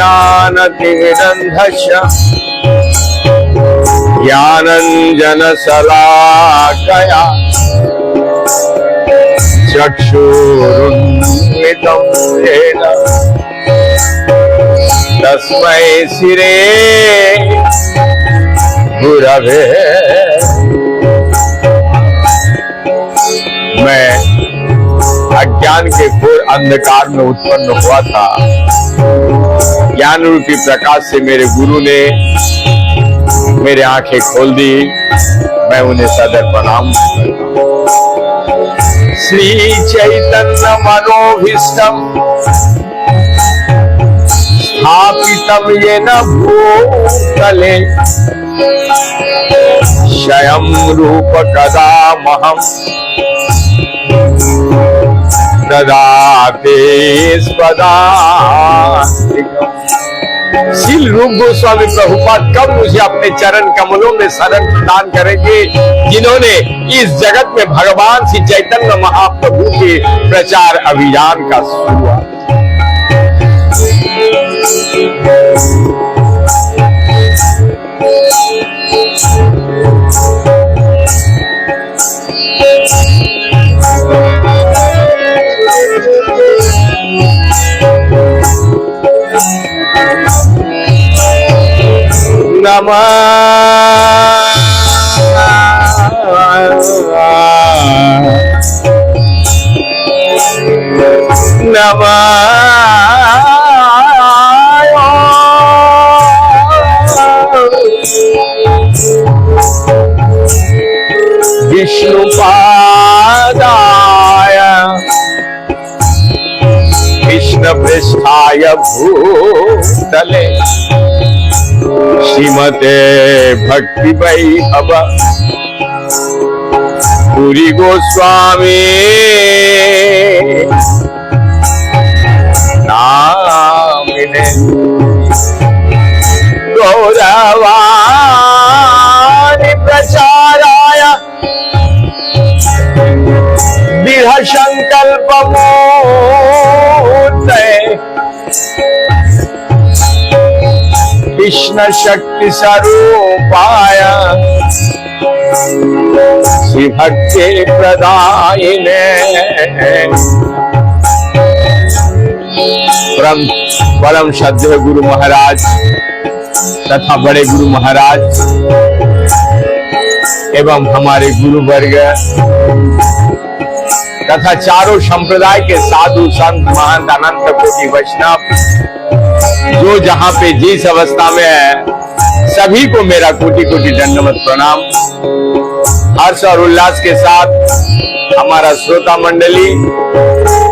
ज्ञानतिमिरन्धस्य ज्ञानञ्जनशलाकया चक्षुरुन्मिलितं येन तस्मै श्री गुरवे। मैं अज्ञान के घोर अंधकार में उत्पन्न हुआ था। ज्ञान रूपी प्रकाश से मेरे गुरु ने मेरे आंखें खोल दी। मैं उन्हें सदैव प्रणाम करता हूं। श्री चैतन्य मनोभीष्टम स्थापितम येन भूतले स्वयं रूप कदा महम ददाते स्वदान्तिकम्। श्रील रूप गोस्वामी प्रभुपाद कब मुझे अपने चरण कमलों में शरण प्रदान करेंगे, जिन्होंने इस जगत में भगवान श्री चैतन्य महाप्रभु के प्रचार अभियान का शुरुआत। नमः विष्णुपादाय कृष्णपृष्ठाय भूतले श्रीमते भक्ति वैभव पुरी गोस्वामी नामिने गौरवाणि प्रचाराय दृढ़ संकल्पमूर्तये कृष्ण शक्ति स्वरूपाय श्री भक्ति प्रदायिने परम श्रद्धेय गुरु महाराज तथा बड़े गुरु महाराज एवं हमारे गुरु वर्ग तथा चारों संप्रदाय के साधु संत महंत अनंत कोटि वैष्णव जो जहां पे जिस अवस्था में है, सभी को मेरा कोटि कोटि दंडवत प्रणाम। हर्ष और उल्लास के साथ हमारा श्रोता मंडली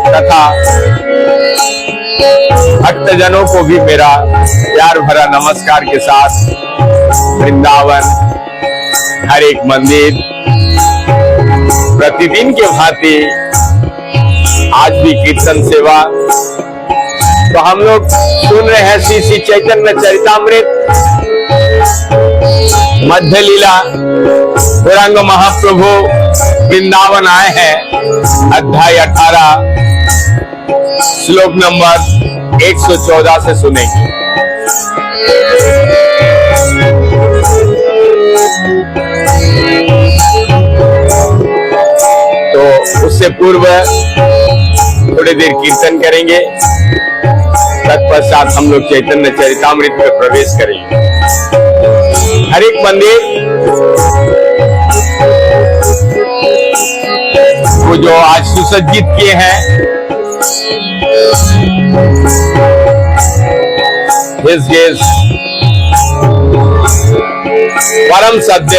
तथा भक्तजनों को भी मेरा प्यार भरा नमस्कार के साथ वृंदावन हर एक मंदिर प्रतिदिन के भांति आज भी कीर्तन सेवा। तो हम लोग सुन रहे हैं श्री श्री चैतन्य चरितामृत मध्य लीला। गौरांग महाप्रभु वृंदावन आए हैं। अध्याय 18 श्लोक नंबर 114 से सुनेंगे। तो उससे पूर्व थोड़ी देर कीर्तन करेंगे, तत्पश्चात हम लोग चैतन्य चरितामृत में प्रवेश करेंगे। हर एक मंदिर को जो आज सुसज्जित किए हैं, परम सद्य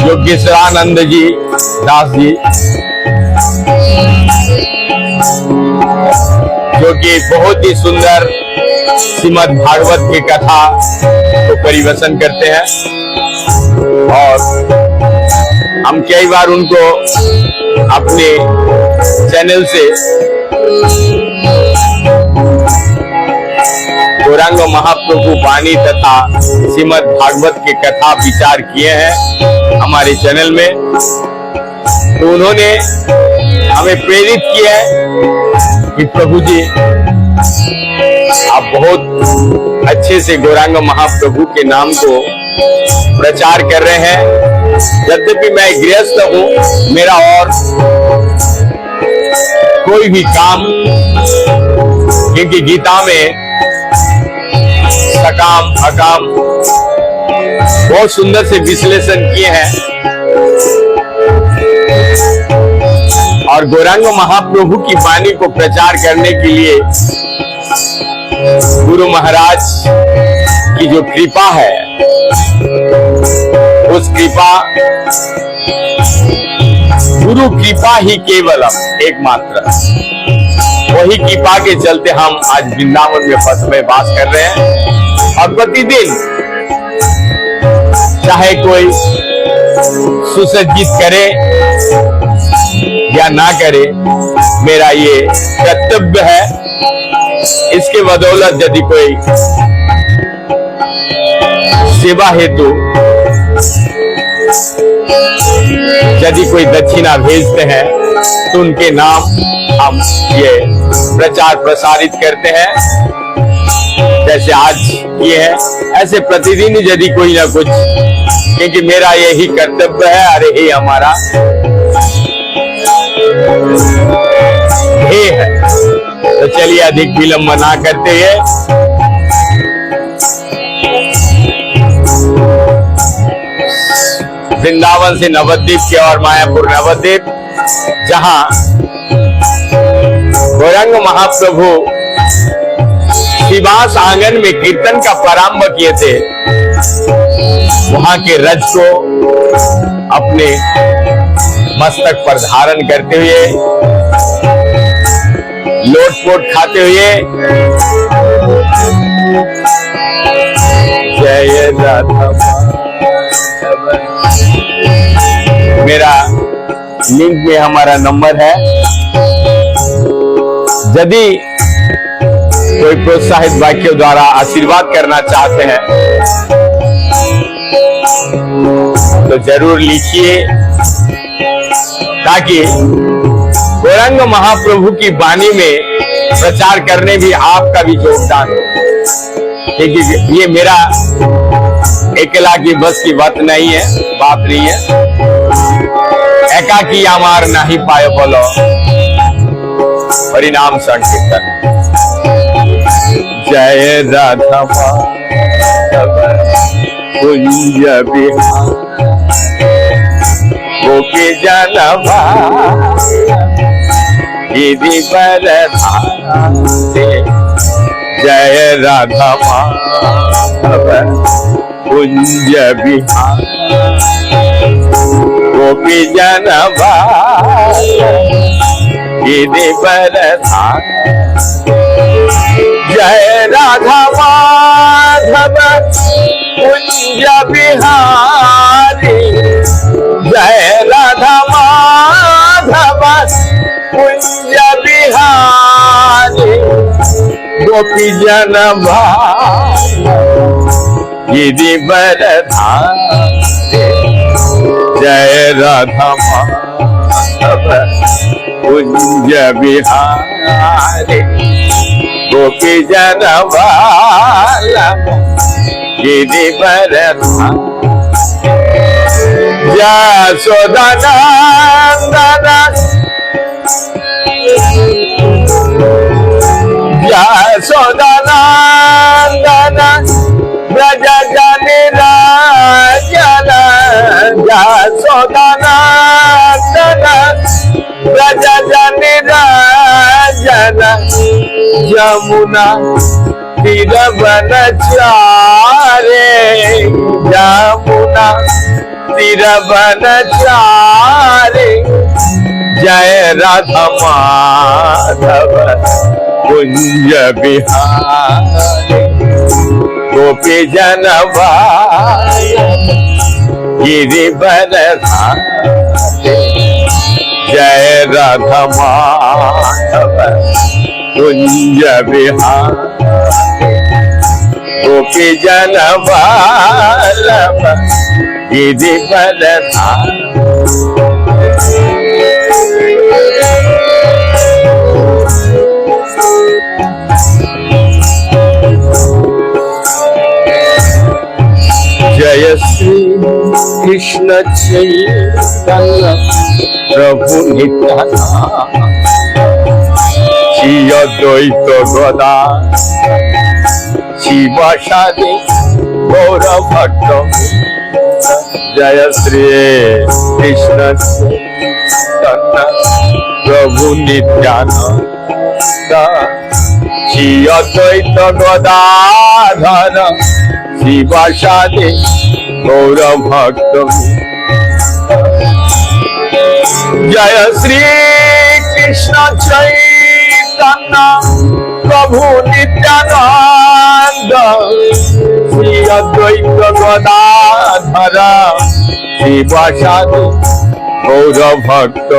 योगेश्वरानंद जी दास जी, जो कि बहुत ही सुंदर श्रीमद् भागवत की कथा को परिवेशन करते हैं। और हम कई बार उनको अपने चैनल से गौरांग महाप्रभु वाणी तथा श्रीमद् भागवत की कथा विचार किए हैं हमारे चैनल में। तो उन्होंने हमें प्रेरित किया है कि प्रभु जी आप बहुत अच्छे से गौरांग महाप्रभु के नाम को प्रचार कर रहे हैं। यद्यपि मैं गृहस्थ हूं, मेरा और कोई भी काम, क्योंकि गीता में सकाम अकाम बहुत सुंदर से विश्लेषण किए हैं और गौरांग महाप्रभु की वाणी को प्रचार करने के लिए गुरु महाराज की जो कृपा है, उस कृपा, गुरु कृपा ही केवलम एकमात्र, वही कृपा के चलते हम आज वृंदावन में फंस में वास कर रहे हैं। और प्रतिदिन चाहे कोई सुसज्जित करे या ना करे, मेरा ये कर्तव्य है। इसके बदौलत यदि कोई सेवा हेतु यदि कोई दक्षिणा भेजते हैं तो उनके नाम हम ये प्रचार प्रसारित करते हैं, जैसे आज ये है। ऐसे प्रतिदिन यदि कोई ना कुछ, क्योंकि मेरा यही कर्तव्य है, अरे ही हमारा ध्येय है। तो चलिए अधिक विलंब ना करते हुए वृंदावन से नवद्वीप की और मायापुर नवद्वीप, जहां गौरांग महाप्रभु शिवास आंगन में कीर्तन का प्रारंभ किए थे, वहां के रज को अपने मस्तक पर धारण करते हुए, लोटपोट खाते हुए जय राधा। मेरा लिंक में हमारा नंबर है, यदि कोई प्रोत्साहित वाक्यों द्वारा आशीर्वाद करना चाहते हैं तो जरूर लिखिए, ताकि गौरांग महाप्रभु की वाणी में प्रचार करने भी आपका भी योगदान हो। क्योंकि ये मेरा अकेला की बस की बात नहीं है, एकाकी अमार नहीं पाए बोलो परिणाम संकीर्तन। जय राधा कुंज बिहार गोपी जनवा गिरि पर जय राधा कुंज बिहार गोपी जनवा गिरि पर जय राधा माधव कुंज बिहारी, जय राधा माधव कुंज बिहारी गोपी जनवा गिरि बरधारी। जय राधा माधव कुंज बिहारी गोपी जनवा गिरि बरधारी। यशोदानंदन यशोदानंदन ब्रज जनि राजन, यशोदानंदन ब्रज जनि राजन यमुना तीर बनचारे, यमुना तीर बनचारे। जय राधा माधव कुंज बिहारी गोपी जनवा गिरि बरधारी। जय राधा माधव कुंज बिहारी गोपी जनवा गिरि बरधारी। जय श्री कृष्ण चैतन्य प्रभु नित्यानंद श्री अद्वैत गदा शिवासादि गौर भट्ट जय श्री कृष्ण चैतन्य प्रभु नित्यानंद श्री अद्वैत गदाधर शिवासादि गौर भक्त जय श्री कृष्ण चैतन्य प्रभु नित्यानंद श्री अद्वैत गदाधर शिवासादि गौर भक्त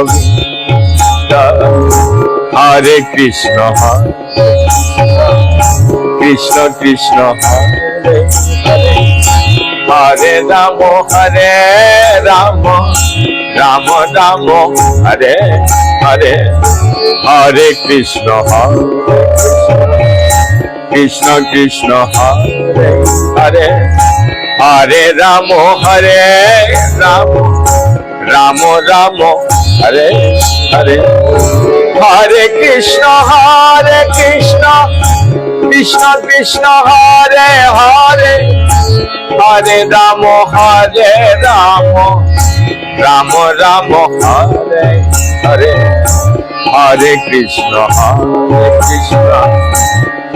हरे कृष्ण कृष्ण कृष्ण हरे हरे राम राम राम हरे हरे हरे कृष्ण कृष्ण कृष्ण हरे हरे हरे राम राम राम हरे हरे हरे कृष्ण कृष्ण कृष्ण हरे हरे हरे राम राम राम हरे हरे हरे कृष्ण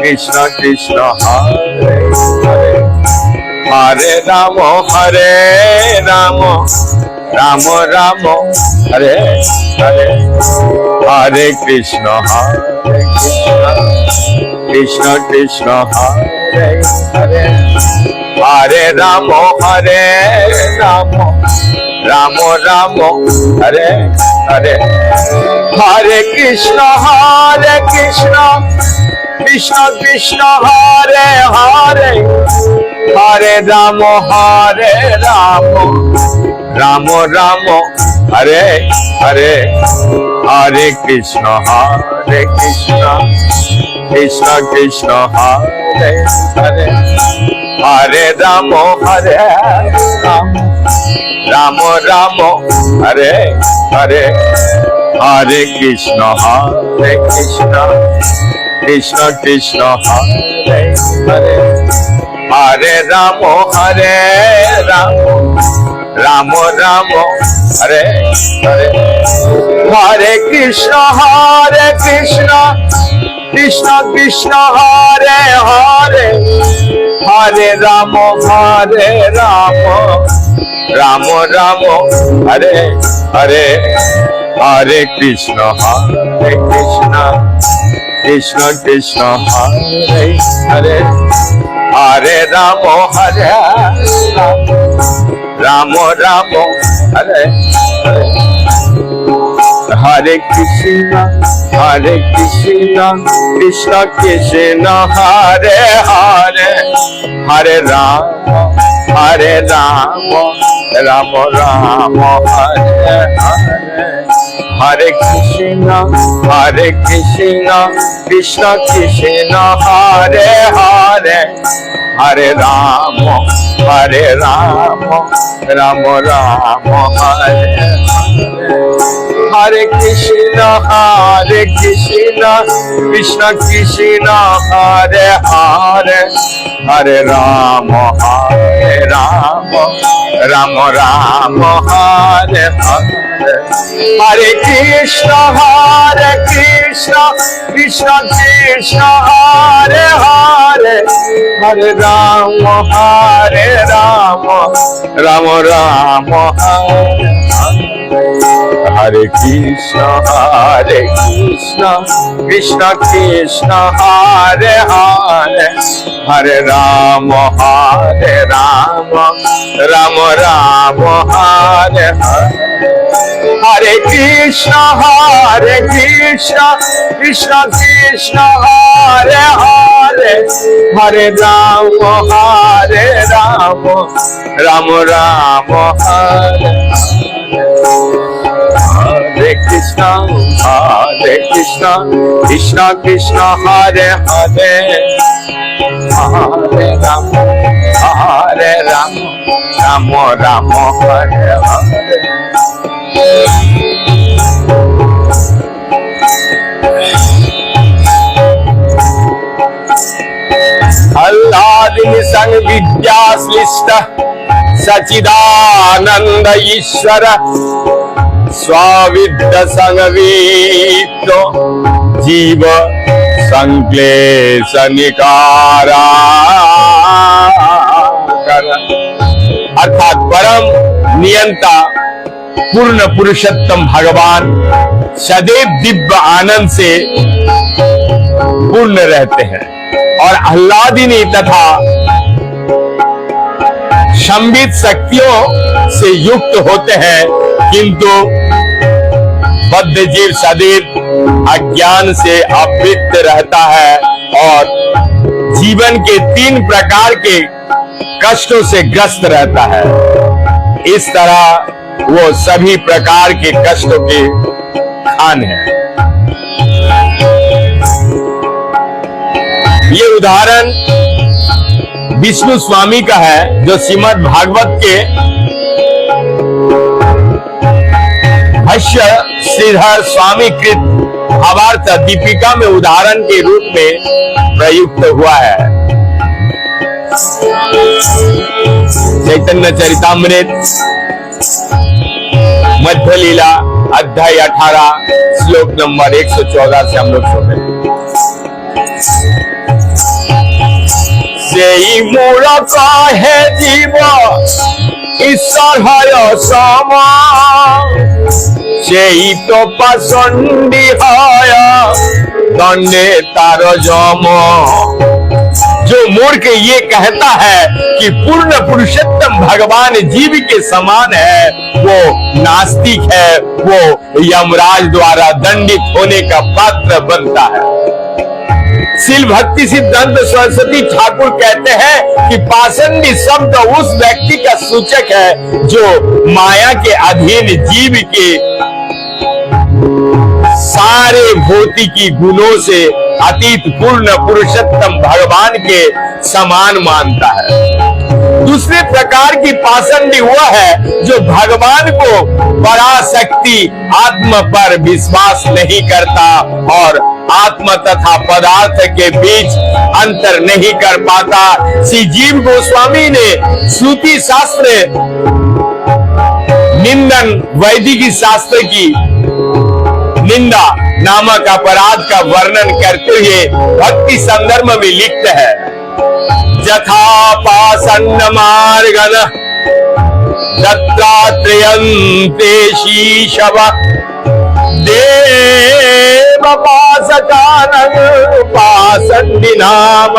कृष्ण कृष्ण हरे हरे हरे राम राम राम हरे हरे हरे कृष्ण कृष्ण कृष्ण हरे हरे हरे राम राम राम हरे हरे हरे कृष्ण कृष्ण कृष्ण हरे हरे हरे राम राम राम हरे हरे हरे कृष्ण कृष्ण कृष्ण हरे हरे हरे राम राम राम हरे हरे हरे कृष्ण कृष्ण कृष्ण हरे हरे हरे राम राम राम हरे हरे हरे कृष्ण कृष्ण कृष्ण हरे हरे हरे राम राम राम हरे हरे हरे कृष्ण कृष्ण कृष्ण हरे हरे हरे राम राम राम हरे हरे हरे कृष्ण कृष्ण कृष्ण हरे हरे हरे राम राम राम हरे हरे हरे कृष्ण कृष्ण कृष्ण हरे हरे हरे राम राम राम हरे हरे कृष्ण कृष्ण कृष्ण हरे हरे हरे राम राम राम हरे हरे हरे कृष्ण कृष्ण कृष्ण हरे हरे हरे राम राम राम हरे हरे कृष्ण कृष्ण कृष्ण हरे हरे हरे राम राम राम हरे हरे हरे कृष्ण कृष्ण कृष्ण हरे हरे हरे राम राम राम हरे हरे कृष्ण कृष्ण कृष्ण हरे हरे हरे राम राम राम हरे हरे। आह्लादिनी संग विद्याश्लिष्ट सचिदानंद ईश्वर स्वाविद्य संगवीतो जीव संक्लेश निकारा। अर्थात परम नियंता पूर्ण पुरुषोत्तम भगवान सदैव दिव्य आनंद से पूर्ण रहते हैं और आह्लादिनी तथा संबित शक्तियों से युक्त होते हैं, किंतु बद्ध जीव सदैव अज्ञान से आवृत रहता है और जीवन के 3 प्रकार के कष्टों से ग्रस्त रहता है। इस तरह वो सभी प्रकार के कष्टों के खान है। ये उदाहरण विष्णु स्वामी का है, जो श्रीमद् भागवत के भाष्य श्रीधर स्वामी कृत भावार्थ दीपिका में उदाहरण के रूप में प्रयुक्त हुआ है। चैतन्य चरितामृत मध्य लीला अध्याय 18 श्लोक नंबर 114 से हम लोग सुन रहे हैं। सेई मूल कहे जीव ईश्वर है समा, सेई तो पाषंडी है दंडे तार जम। जो मूर्ख ये कहता है कि पूर्ण पुरुषोत्तम भगवान जीव के समान है, वो नास्तिक है, वो यमराज द्वारा दंडित होने का पात्र बनता है। शील भक्ति सिद्धांत सरस्वती ठाकुर कहते हैं कि पाषंडी शब्द उस व्यक्ति का सूचक है जो माया के अधीन जीव के सारे भौतिकी गुणों से अतीत पूर्ण पुरुषोत्तम भगवान के समान मानता है। दूसरे प्रकार की पाषंडी वह है जो भगवान को पराशक्ति आत्मा पर विश्वास नहीं करता और आत्मा तथा पदार्थ के बीच अंतर नहीं कर पाता। श्री जीव गोस्वामी ने श्रुति शास्त्र निंदन वैदिक शास्त्र की निंदा नामक अपराध का वर्णन करते हुए भक्ति संदर्भ में लिखते हैं, यथा पाषण्ड मार्गन दत्तात्रेयन्ते शीशव देव पाशकानन पाषण्डी नाम।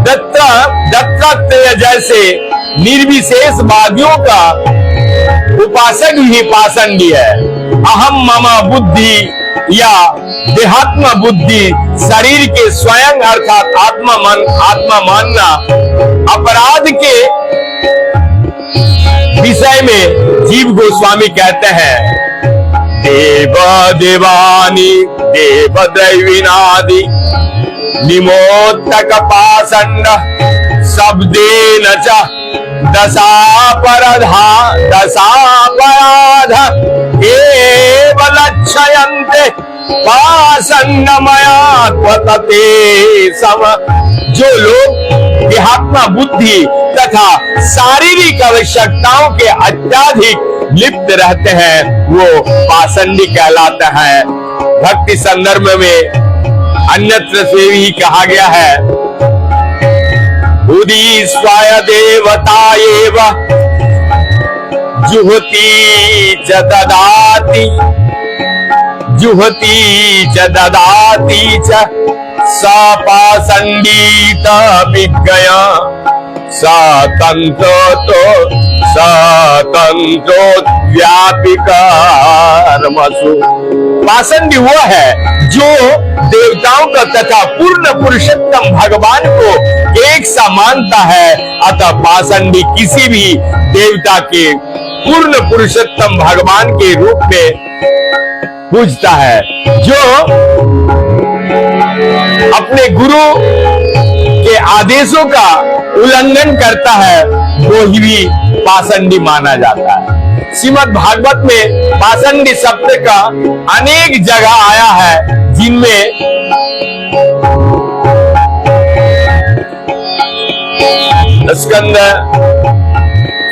दत्तात्रेय जैसे निर्विशेष वादियों का उपासक ही पाषंडी है। अहम मम बुद्धि या देहात्म बुद्धि शरीर के स्वयं अर्थात आत्मा मानना अपराध के विषय में जीव गोस्वामी कहते हैं, देव देवानी देव दैविनादि निमोत्तक पाषंड शब्देन च दशापराध एव लक्ष्यन्ते पाषण्डमया त्वतते सम। जो लोग देहात्मा बुद्धि तथा शारीरिक आवश्यकताओं के अत्याधिक लिप्त रहते हैं वो पाषंडी कहलाते हैं। भक्ति संदर्भ में अन्यत्र से भी कहा गया है, उदीस्वाय देवता एव जुहती च ददाति च स पाषण्डीत विज्ञय व्यापिकर्मसु। पाषंडी वो है जो देवताओं का तथा पूर्ण पुरुषोत्तम भगवान को एक सा मानता है, अतः पाषंडी किसी भी देवता के पूर्ण पुरुषोत्तम भगवान के रूप में पूजता है। जो अपने गुरु के आदेशों का उल्लंघन करता है को ही पाषंडी माना जाता है। श्रीमद् भागवत में पाषंडी शब्द का अनेक जगह आया है, जिनमें स्कंद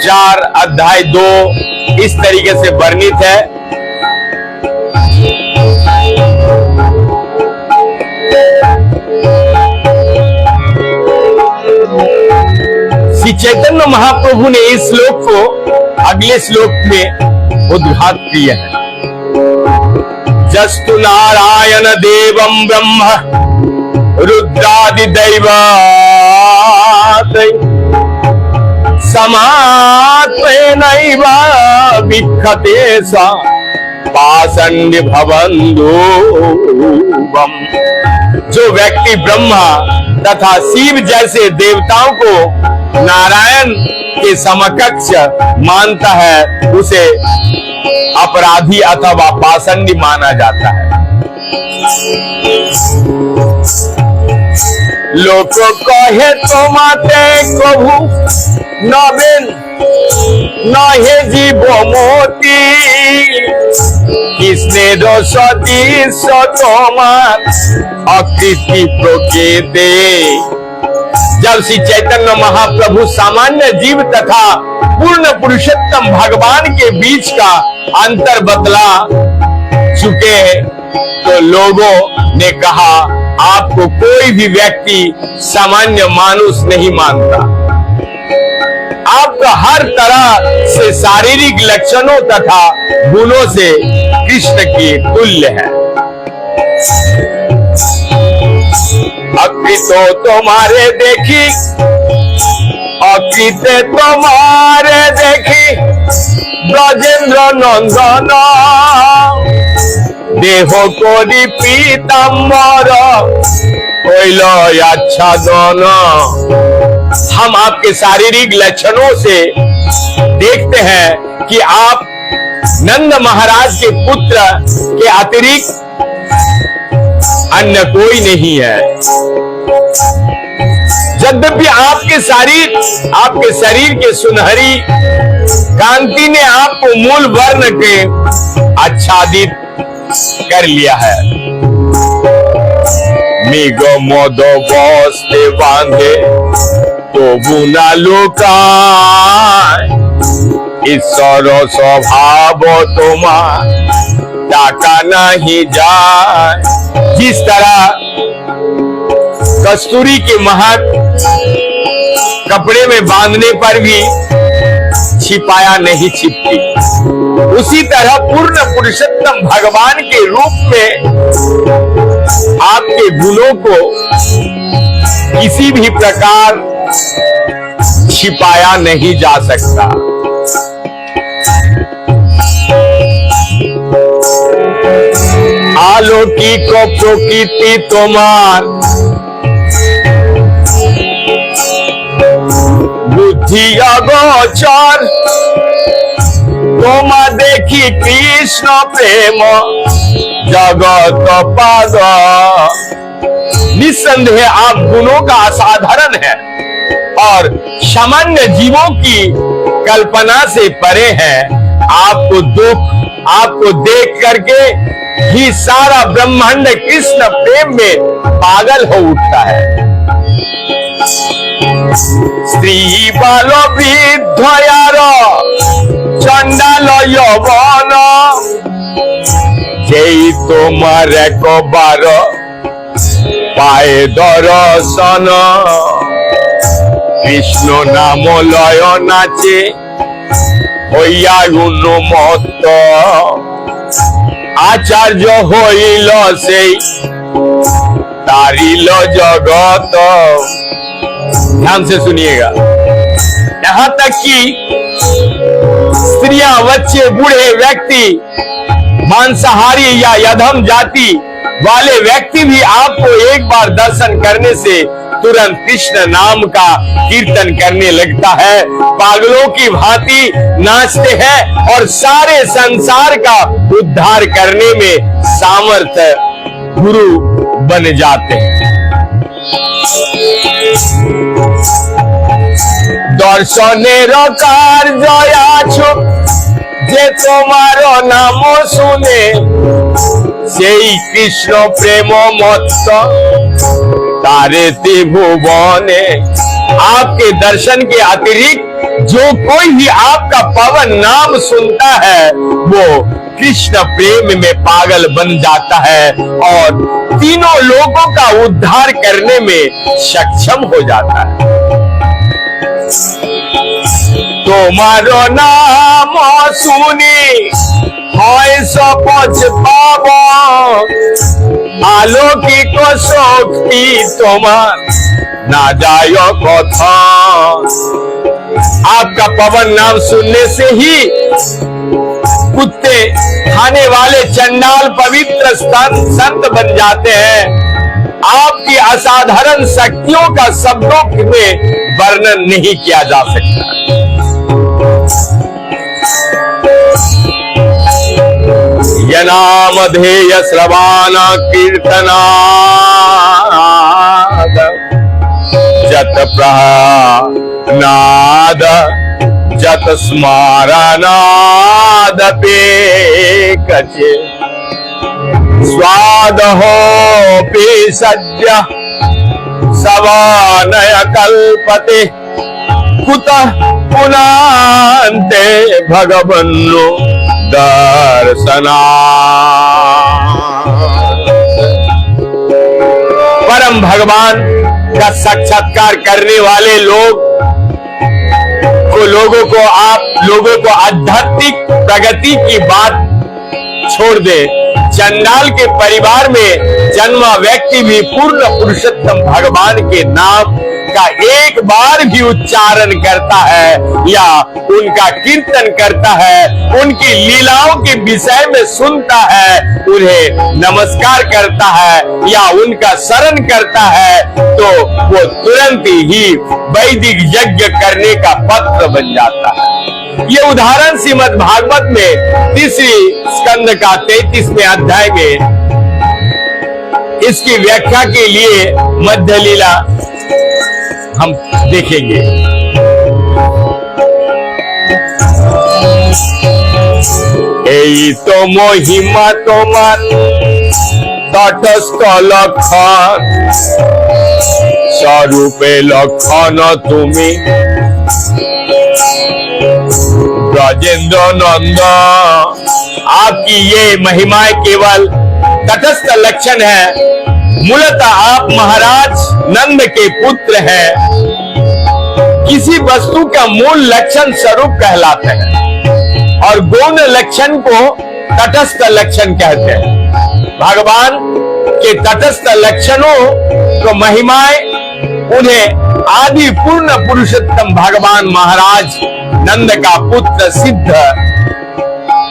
4 अध्याय 2 इस तरीके से वर्णित है। श्री चैतन्य महाप्रभु ने इस श्लोक को अगले श्लोक में उद्घाट किया है। जस्तु नारायण देवं ब्रह्म रुद्रादि दैवात् समात्मेनैव विख्याते सा पाषंडी भवन्दुवम्। जो व्यक्ति ब्रह्मा तथा शिव जैसे देवताओं को नारायण के समकक्ष मानता है, उसे अपराधी अथवा पाषंडी माना जाता है। लोक कहे तो माते कभू नवीन नहे जीव मोती किसने दोषती सतोमार अकृति प्रकृति। जब श्री चैतन्य महाप्रभु सामान्य जीव तथा पूर्ण पुरुषोत्तम भगवान के बीच का अंतर बतला चुके, तो लोगों ने कहा आपको कोई भी व्यक्ति सामान्य मानुष नहीं मानता। आपका हर तरह से शारीरिक लक्षणों तथा गुणों से कृष्ण की तुल्य है। अकृतो तुम्हारे देखी अकृते तुम्हारे देखी ब्रजेंद्र नंदन देह कोरी पीताम्बर आच्छादन। हम आपके शारीरिक लक्षणों से देखते हैं कि आप नंद महाराज के पुत्र के अतिरिक्त अन्य कोई नहीं है। यद्यपि आपके शरीर के सुनहरी कांति ने आपको मूल वर्ण के आच्छादित कर लिया है। मेघ मोद बस्ते बांधे तो बुना लुकाय ईश्वर स्वभाव तुम्हार टाका नहीं जाए। जिस तरह कस्तूरी के महक कपड़े में बांधने पर भी छिपाया नहीं छिपती, उसी तरह पूर्ण पुरुषोत्तम भगवान के रूप में आपके गुणों को किसी भी प्रकार छिपाया नहीं जा सकता। अलौकिक प्रकृति तुम्हार बुद्धि अगोचर तुम्हारा देखी कृष्ण प्रेम जगत पाद। निस्संदेह आप गुणों का असाधारण है और सामान्य जीवों की कल्पना से परे हैं। आपको देख करके ही सारा ब्रह्मांड कृष्ण प्रेम में पागल हो उठता है। स्त्री बाल वृद्ध यार चंडाल यौवन जेई तुम्हार एक बार पाए दर्शन कृष्ण नाम लय नाचे হইয়া গুণমত आचार्य হইল সেই तारिल जगत। ध्यान से सुनिएगा, यहाँ तक कि स्त्रियां, बच्चे, बूढ़े व्यक्ति, मांसाहारी या यधम जाति वाले व्यक्ति भी आपको एक बार दर्शन करने से तुरंत कृष्ण नाम का कीर्तन करने लगता है, पागलों की भांति नाचते हैं और सारे संसार का उद्धार करने में सामर्थ्य गुरु बन जाते हैं। दर्शनेर कार्य आछो जे तुम्हार नाम सुने सेई कृष्ण प्रेम मत्त तारे त्रिभुवने। आपके दर्शन के अतिरिक्त जो कोई भी आपका पवन नाम सुनता है वो कृष्ण प्रेम में पागल बन जाता है और तीनों लोगों का उद्धार करने में सक्षम हो जाता है। तुम्हारो नाम सुनी হয় সপচ পাব आलोकिक शक्ति তোমার ना जायो कथा। आपका पवन नाम सुनने से ही कुत्ते खाने वाले चंडाल पवित्र संत बन जाते हैं। आपकी असाधारण शक्तियों का शब्दों में वर्णन नहीं किया जा सकता। यनामधेय श्रवण कीर्तना जत प्रनाद जत स्मरणाद पे कचे स्वाद हो पे सद्य सवानय कल्पते कुतः पुनान्ते भगवन्नो दर्शना। परम भगवान का साक्षात्कार करने वाले लोगों को आध्यात्मिक प्रगति की बात छोड़ दे। चंडाल के परिवार में जन्मा व्यक्ति भी पूर्ण पुरुषोत्तम भगवान के नाम का एक बार भी उच्चारण करता है या उनका कीर्तन करता है, उनकी लीलाओं के विषय में सुनता है, उन्हें नमस्कार करता है या उनका शरण करता है तो वो तुरंत ही वैदिक यज्ञ करने का पत्र बन जाता है। ये उदाहरण श्रीमद् भागवत में तीसरी स्कंद का 33वें अध्याय में इसकी व्याख्या के लिए मध्य लीला हम देखेंगे। এই তো মহিমা তোমার তটস্থ লক্ষণ স্বরূপে লক্ষণ তুমি ब्रजेंद्र नंद। आपकी ये महिमाएं केवल तटस्थ लक्षण है। मूलतः आप महाराज नंद के पुत्र हैं। किसी वस्तु का मूल लक्षण स्वरूप कहलाते हैं और गौण लक्षण को तटस्थ लक्षण कहते हैं। भगवान के तटस्थ लक्षणों को महिमाएं उन्हें आदि पूर्ण पुरुषोत्तम भगवान महाराज नंद का पुत्र सिद्ध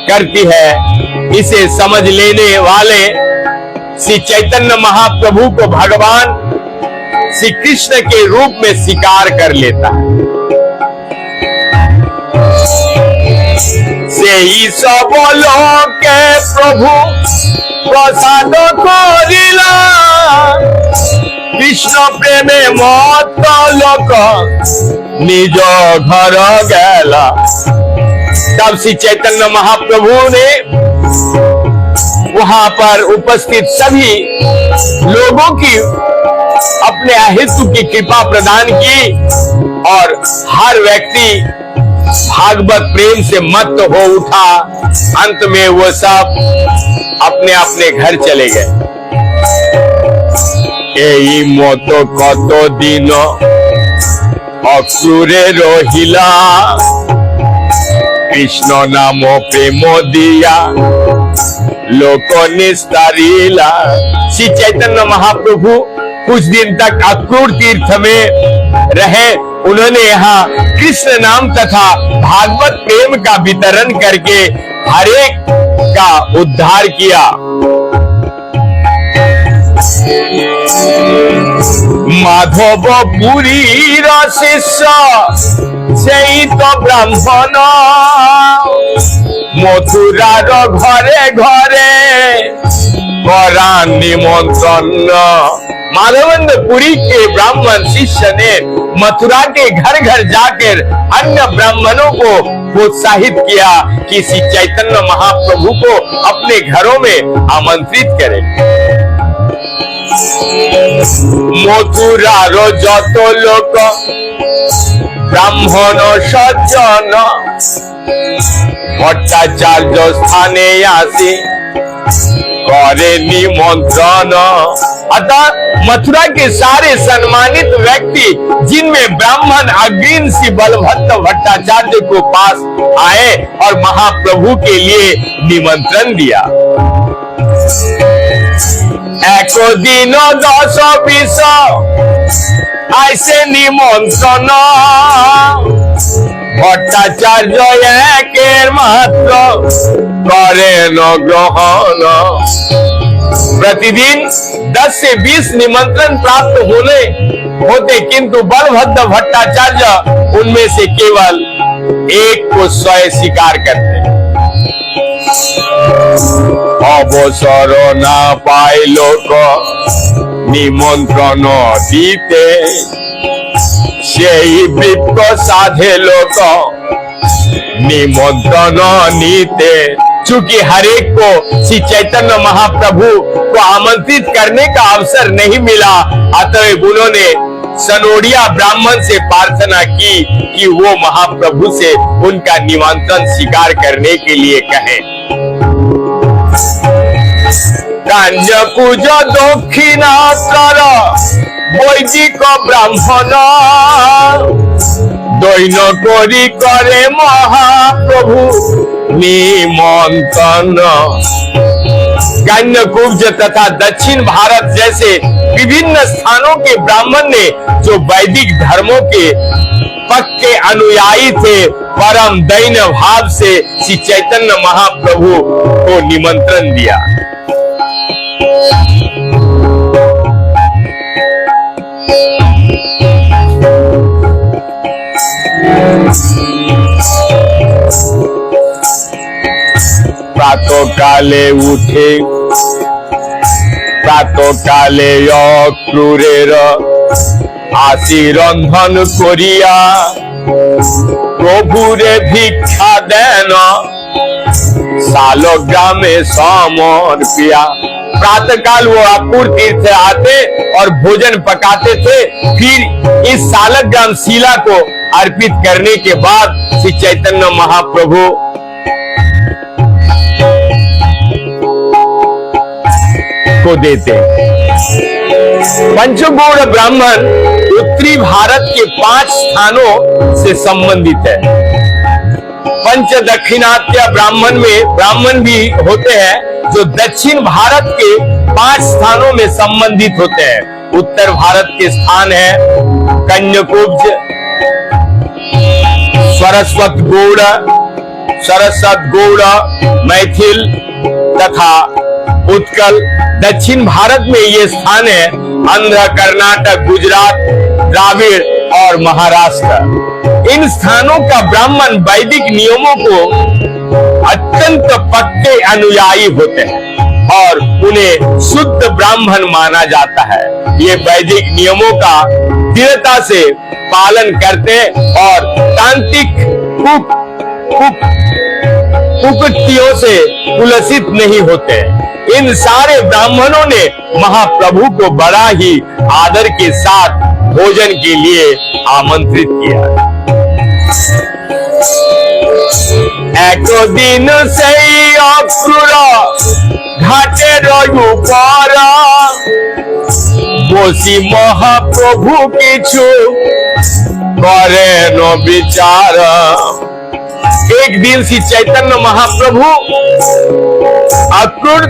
करती है। इसे समझ लेने वाले श्री चैतन्य महाप्रभु को भगवान श्री कृष्ण के रूप में स्वीकार कर लेता है। से ही सब लोके प्रभु प्रसाद करिला कृष्ण प्रेमे मत लोक निज घर गैला। तब श्री चैतन्य महाप्रभु ने वहां पर उपस्थित सभी लोगों की अपने अहितु की कृपा प्रदान की और हर व्यक्ति भागवत प्रेम से मत्त हो उठा। अंत में वो सब अपने अपने घर चले गए। এই মতো কত দিন অসুরে রহিলা কৃষ্ণ নাম প্রেম দিয়া लोक निस्तारीला। श्री चैतन्य महाप्रभु कुछ दिन तक अक्रूर तीर्थ में रहे। उन्होंने यहाँ कृष्ण नाम तथा भागवत प्रेम का वितरण करके हरेक का उद्धार किया। माधव पुरी शिष्य से तो ब्राह्मण मथुरार घरे घरे करा निमंत्रण माधवनपुरी के ब्राह्मण शिष्य ने मथुरा के घर घर जाकर अन्य ब्राह्मणों को प्रोत्साहित किया कि श्री चैतन्य महाप्रभु को अपने घरों में आमंत्रित करें। मथुरार যত लोक ब्राह्मण सज्जन भट्टाचार्य स्थाने आसी करे निमंत्रण। अतः मथुरा के सारे सम्मानित व्यक्ति जिनमें ब्राह्मण अग्रणी श्री बलभद्र भट्टाचार्य को पास आए और महाप्रभु के लिए निमंत्रण दिया। एक दिन 10-20 ऐसे निमंत्रण भट्टाचार्य एकेर मात्र करें ग्रहण। प्रतिदिन 10 से 20 निमंत्रण प्राप्त होते किंतु बलभद्र भट्टाचार्य उनमें से केवल एक को स्वयं स्वीकार करते। अवसर ना पाए लोक निमंत्रण दीते সেই বৃত্ত साधे लोक निमंत्रण नीते। चूंकि हर एक को श्री चैतन्य महाप्रभु को आमंत्रित करने का अवसर नहीं मिला, अतः उन्होंने सनोडिया ब्राह्मण से प्रार्थना की कि वो महाप्रभु से उनका निमंत्रण स्वीकार करने के लिए कहें। कान्यकुज दक्षिणातर वैदिक ब्राह्मण दैन करी करे महाप्रभु निमंत्रण। कान्यकुब्ज तथा दक्षिण भारत जैसे विभिन्न स्थानों के ब्राह्मण ने जो वैदिक धर्मों के पक्के अनुयायी थे, परम दैन भाव से श्री चैतन्य महाप्रभु को निमंत्रण दिया। प्रातः काले उठे प्रातः काले अक्रूरेर आसी रंधन करिया प्रभुरे भिक्षा देन सालग्रामे समर्पिया। प्रातः काल वो अक्रूर तीर्थ आते और भोजन पकाते थे, फिर इस सालग्राम शिला को अर्पित करने के बाद श्री चैतन्य महाप्रभु को देते। पंचगौड़ ब्राह्मण उत्तरी भारत के 5 स्थानों से संबंधित है। पंच दक्षिणात्य ब्राह्मण में ब्राह्मण भी होते हैं जो दक्षिण भारत के 5 स्थानों में संबंधित होते हैं। उत्तर भारत के स्थान है कन्याकुब्ज, सरस्वत गौड़, मैथिल तथा उत्कल। दक्षिण भारत में ये स्थान है आंध्र, कर्नाटक, गुजरात, द्राविड़ और महाराष्ट्र। इन स्थानों का ब्राह्मण वैदिक नियमों को अत्यंत पक्के अनुयायी होते हैं और उन्हें शुद्ध ब्राह्मण माना जाता है। ये वैदिक नियमों का दृढ़ता से पालन करते और तांत्रिक कुकृतियों से कुलसित नहीं होते। इन सारे ब्राह्मणों ने महाप्रभु को बड़ा ही आदर के साथ भोजन के लिए आमंत्रित किया। एक दिन से अक्रूर घाटे ऊपर बसी महाप्रभु किछु करे न विचार। एक दिन श्री चैतन्य महाप्रभु अक्रूर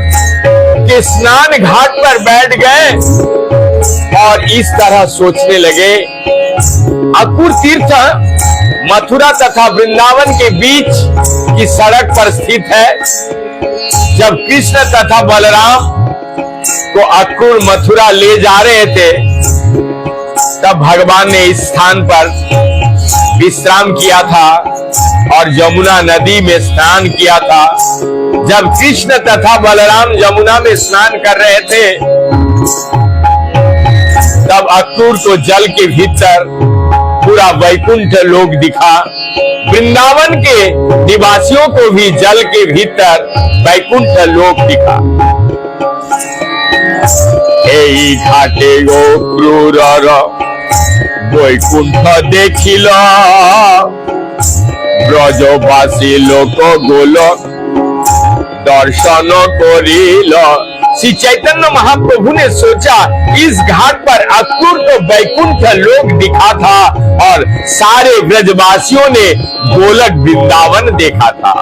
के स्नान घाट पर बैठ गए और इस तरह सोचने लगे। अक्रूर तीर्थ मथुरा तथा वृंदावन के बीच की सड़क पर स्थित है। जब कृष्ण तथा बलराम को अक्रूर मथुरा ले जा रहे थे, तब भगवान ने इस स्थान पर विश्राम किया था और यमुना नदी में स्नान किया था। जब कृष्ण तथा बलराम यमुना में स्नान कर रहे थे, तब अक्रूर को जल के भीतर पूरा वैकुंठ लोक दिखा। वृंदावन के निवासियों को भी जल के भीतर वैकुंठ लोक दिखा। এই ঘাটে অক্রূরর বৈকুণ্ঠ দেখিল, ব্রজবাসী লোক গোলক दर्शन करिल। श्री चैतन्य महाप्रभु ने सोचा इस घाट पर अक्रूर को वैकुंठ लोक दिखा था और सारे ब्रजवासियों ने गोलक वृंदावन देखा था।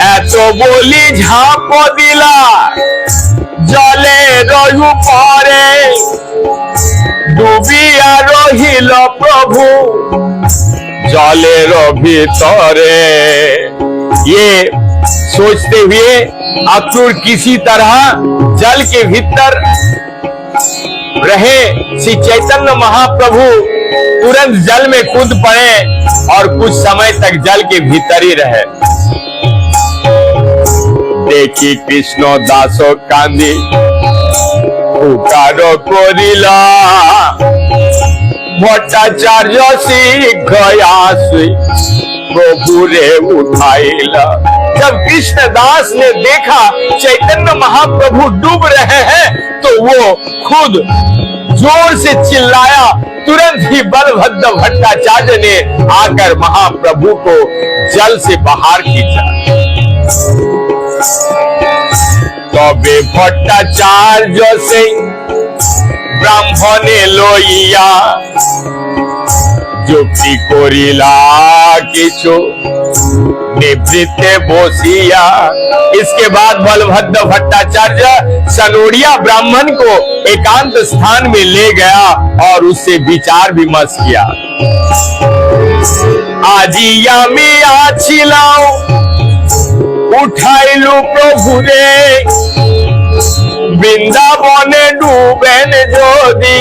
ऐतो बोली झाप दिला जले रयु पारे, डूबिया रहिल प्रभु जले भीतरे। ये सोचते हुए अक्रूर किसी तरह जल के भीतर रहे। श्री चैतन्य महाप्रभु तुरंत जल में कूद पड़े और कुछ समय तक जल के भीतर ही रहे। देखी कृष्ण दास कांदी पुकार करिला, भट्टाचार्य शीघ्र आसि प्रभु रे उठाइला। जब कृष्णदास ने देखा चैतन्य महाप्रभु डूब रहे हैं तो वो खुद जोर से चिल्लाया। तुरंत ही बलभद्र भट्टाचार्य ने आकर महाप्रभु को जल से बाहर खींचा। तबे भट्टाचार्य से ब्राह्मणे लइया যুক্তি করিলা কিছু निवृत्ते बसिया। इसके बाद बलभद्र भट्टाचार्य सनोड़िया ब्राह्मण को एकांत स्थान में ले गया और उससे विचार विमर्श किया। आजिया में आछिलाओ उठाइलु प्रभु रे, वृंदावने डूबेन जोदी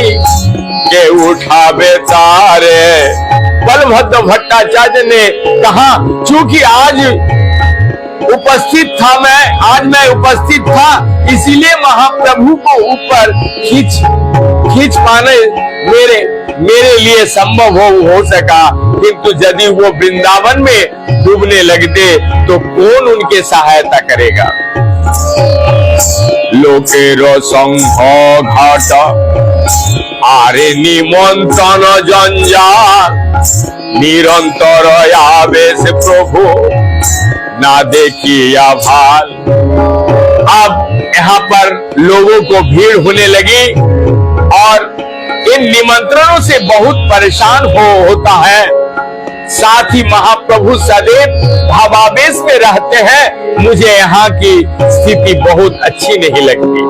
के उठावे तारे। बलभद्र भट्टाचार्य ने कहा चूंकि आज मैं उपस्थित था इसीलिए महाप्रभु को ऊपर खींच पाने मेरे लिए संभव हो सका, किंतु यदि वो वृंदावन में डूबने लगते तो कौन उनके सहायता करेगा। लोकेरो संघ घाट आरे निमंत्रण जंजाल, निरंतर आवेश प्रभु ना देखिया भाल। अब यहाँ पर लोगों को भीड़ होने लगी और इन निमंत्रणों से बहुत परेशान होता है। साथ ही महाप्रभु सदैव भावावेश में रहते हैं। मुझे यहाँ की स्थिति बहुत अच्छी नहीं लगती।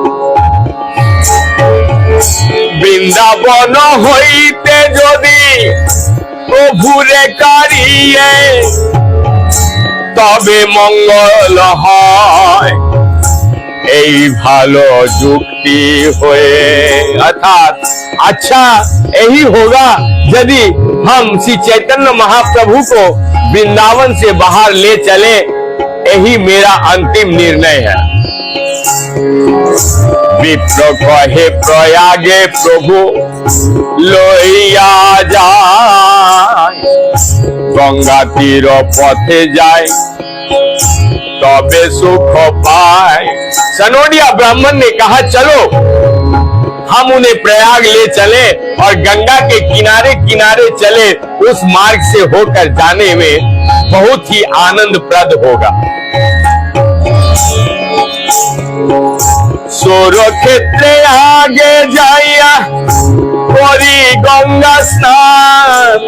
বৃন্দাবন হইতে যদি প্রভুরে কারিয়ে তবে মঙ্গল হয়, এই ভালো যুক্তি হয়ে। अर्थात अच्छा यही होगा यदि हम श्री चैतन्य महाप्रभु को वृंदावन से बाहर ले चले। यही मेरा अंतिम निर्णय है। विप्र कहे प्रयागे प्रभु लइया जाय, गंगा तीर पथे जाए तबे सुख पाए। सनोडिया ब्राह्मण ने कहा चलो हम उन्हें प्रयाग ले चले और गंगा के किनारे किनारे चले। उस मार्ग से होकर जाने में बहुत ही आनंदप्रद होगा। सोर क्षेत्रे आगे जाइया करी गंगा स्नान,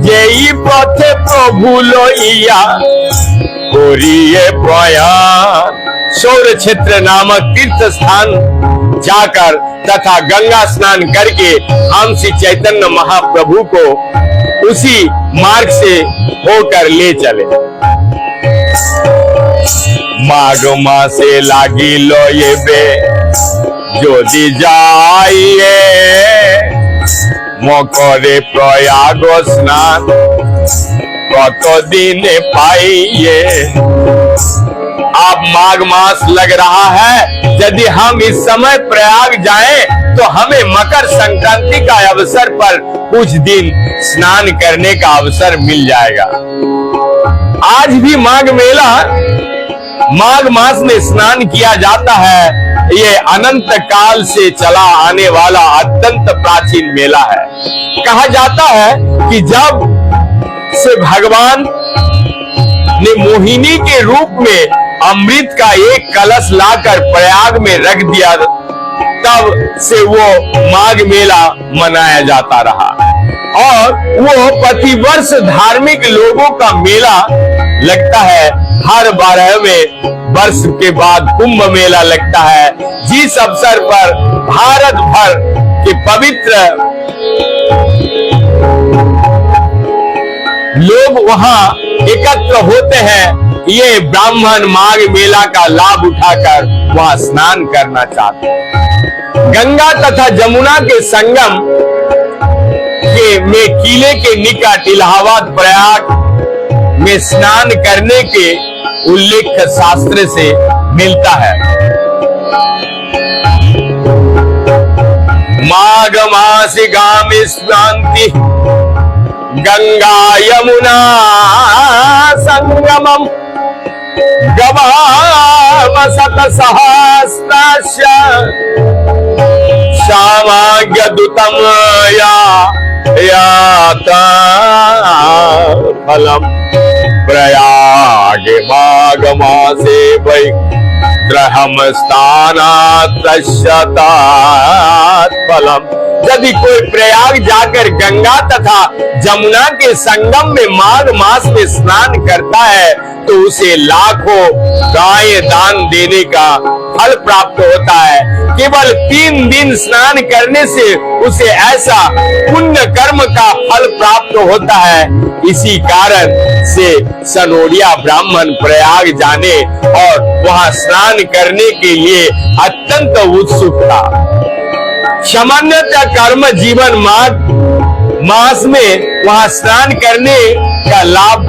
जेई पथे प्रभु लइया करिए प्रयाण। सौर क्षेत्र नामक तीर्थ स्थान जाकर तथा गंगा स्नान करके हम श्री चैतन्य महाप्रभु को उसी मार्ग से होकर ले चले। माघ मासे लागिल एबे যদি যাইয়ে मकरे प्रयाग स्नान कतदिन पाइए। अब माघ मास लग रहा है, यदि हम इस समय प्रयाग जाएं तो हमें मकर संक्रांति का अवसर पर कुछ दिन स्नान करने का अवसर मिल जाएगा। आज भी माघ मेला, माघ मास में स्नान किया जाता है। ये अनंत काल से चला आने वाला अत्यंत प्राचीन मेला है। कहा जाता है कि जब से भगवान ने मोहिनी के रूप में अमृत का एक कलश लाकर प्रयाग में रख दिया, तब से वो माघ मेला मनाया जाता रहा। और वो प्रतिवर्ष धार्मिक लोगों का मेला लगता है। हर 12वें वर्ष के बाद कुंभ मेला लगता है, जिस अवसर पर भारत भर के पवित्र लोग वहां एकत्र होते हैं। ये ब्राह्मण माघ मेला का लाभ उठाकर वहां स्नान करना चाहते हैं। गंगा तथा जमुना के संगम में किले के निकट इलाहाबाद प्रयाग में स्नान करने के उल्लेख शास्त्र से मिलता है। माघ मासी गामी स्नांति गंगा यमुना संगमम गवाम सत सहस्रश सामाग्य दुतम याता फलम प्रयाग माघ मासे वै ग्रहम स्थानात् फलम। यदि कोई प्रयाग जाकर गंगा तथा जमुना के संगम में माघ मास में स्नान करता है तो उसे लाखों गायें दान देने का फल प्राप्त होता है। केवल 3 दिन स्नान करने से उसे ऐसा पुण्य कर्म का फल प्राप्त होता है। इसी कारण से सनोडिया ब्राह्मण प्रयाग जाने और वहां स्नान करने के लिए अत्यंत उत्सुक था। सामान्यतः कर्म जीवन माघ मास में वहां स्नान करने का लाभ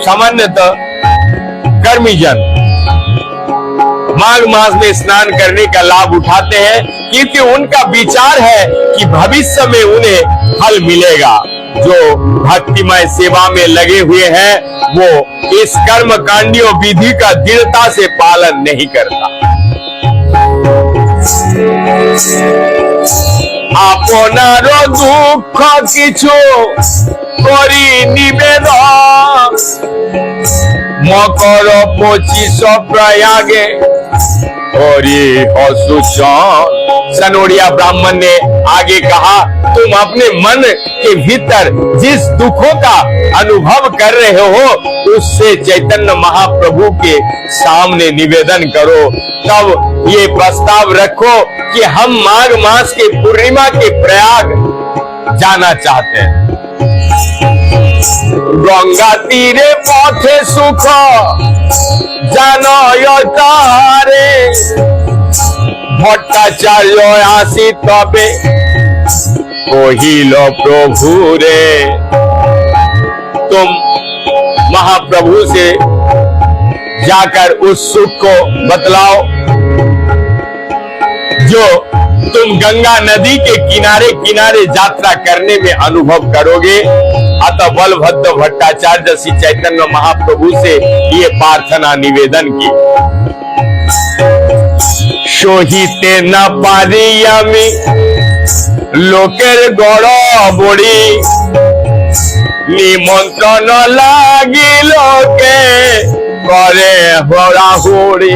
सामान्यतः कर्मीजन माघ मास में स्नान करने का लाभ उठाते हैं, क्योंकि उनका विचार है कि भविष्य में उन्हें फल मिलेगा। जो भक्तिमय सेवा में लगे हुए हैं वो इस कर्म कांडियों विधि का दृढ़ता से पालन नहीं करता। आपनारो दुख किछु करी निवेदन मकर 25 प्रयागे हरि हसुचन। सनोडिया ब्राह्मण ने आगे कहा, तुम अपने मन के भीतर जिस दुखों का अनुभव कर रहे हो उससे चैतन्य महाप्रभु के सामने निवेदन करो। तब ये प्रस्ताव रखो कि हम माघ मास के पूर्णिमा के प्रयाग जाना चाहते हैं। गंगा तीरे पथे सुख जानयतारे भट्टाचार्य आसी तबे कहिल प्रभु रे। तुम महाप्रभु से जाकर उस सुख को बतलाओ जो तुम गंगा नदी के किनारे किनारे यात्रा करने में अनुभव करोगे। अतः बलभद्र भट्टाचार्य श्री चैतन्य महाप्रभु से ये प्रार्थना निवेदन की। सहिते न पारी आमी लोकेर गड़बड़ी निमंत्रण लागी लोके करे होराहोरी।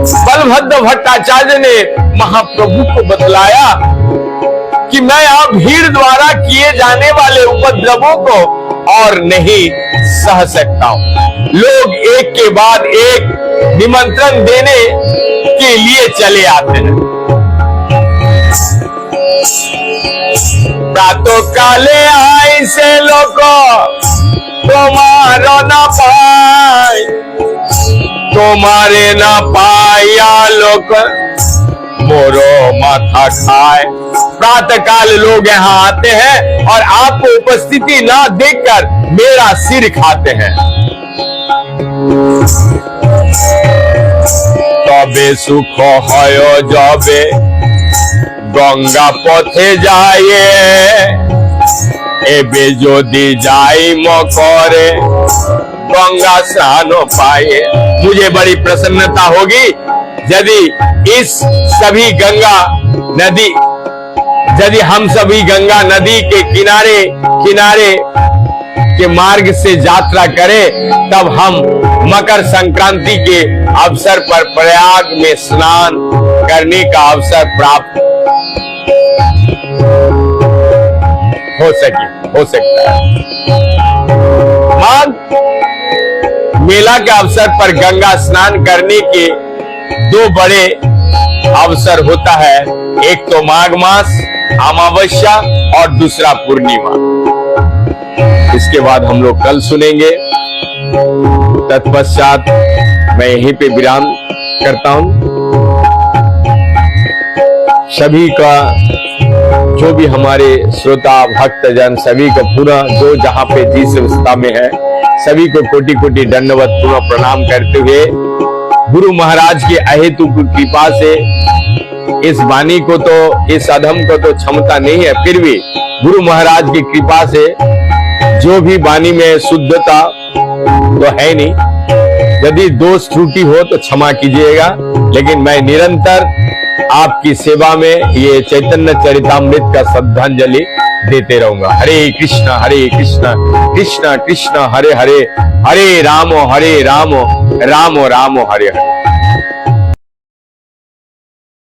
बलभद्र भट्टाचार्य ने महाप्रभु को बतलाया कि मैं अब भीड़ द्वारा किए जाने वाले उपद्रवों को और नहीं सह सकता हूं। लोग एक के बाद एक निमंत्रण देने के लिए चले आते हैं। प्रातः काले आई से लोग तुम्हारा न पाए तुम्हारे न पाया लोग मोरो माथा खाए। प्रातः काल लोग यहाँ आते हैं और आपको उपस्थिति ना देखकर मेरा सिर खाते हैं। तबे सुख হয় जबे গঙ্গা পথে যায় এবে যদি যাই মকরে गंगा स्नान पाए। मुझे बड़ी प्रसन्नता होगी यदि इस सभी गंगा नदी यदि हम सभी गंगा नदी के किनारे किनारे के मार्ग से यात्रा करें, तब हम मकर संक्रांति के अवसर पर प्रयाग में स्नान करने का अवसर प्राप्त हो सकता है। मेला के अवसर पर गंगा स्नान करने के दो बड़े अवसर होता है, एक तो माघ मास अमावस्या और दूसरा पूर्णिमा। इसके बाद हम लोग कल सुनेंगे। तत्पश्चात मैं यहीं पे विराम करता हूं। सभी का जो भी हमारे श्रोता भक्तजन सभी को पुनः जो जहां पे जिस अवस्था में है सभी को कोटि कोटि दंडवत पुनः प्रणाम करते हुए गुरु महाराज की अहेतु कृपा से इस वाणी को तो इस अधम को तो क्षमता नहीं है, फिर भी गुरु महाराज की कृपा से जो भी वाणी में शुद्धता तो है नहीं, यदि दोष त्रुटि हो तो क्षमा कीजिएगा। लेकिन मैं निरंतर आपकी सेवा में ये चैतन्य चरितामृत का श्रद्धांजलि देते रहूंगा। हरे कृष्ण कृष्ण कृष्ण हरे हरे, हरे राम राम राम हरे हरे।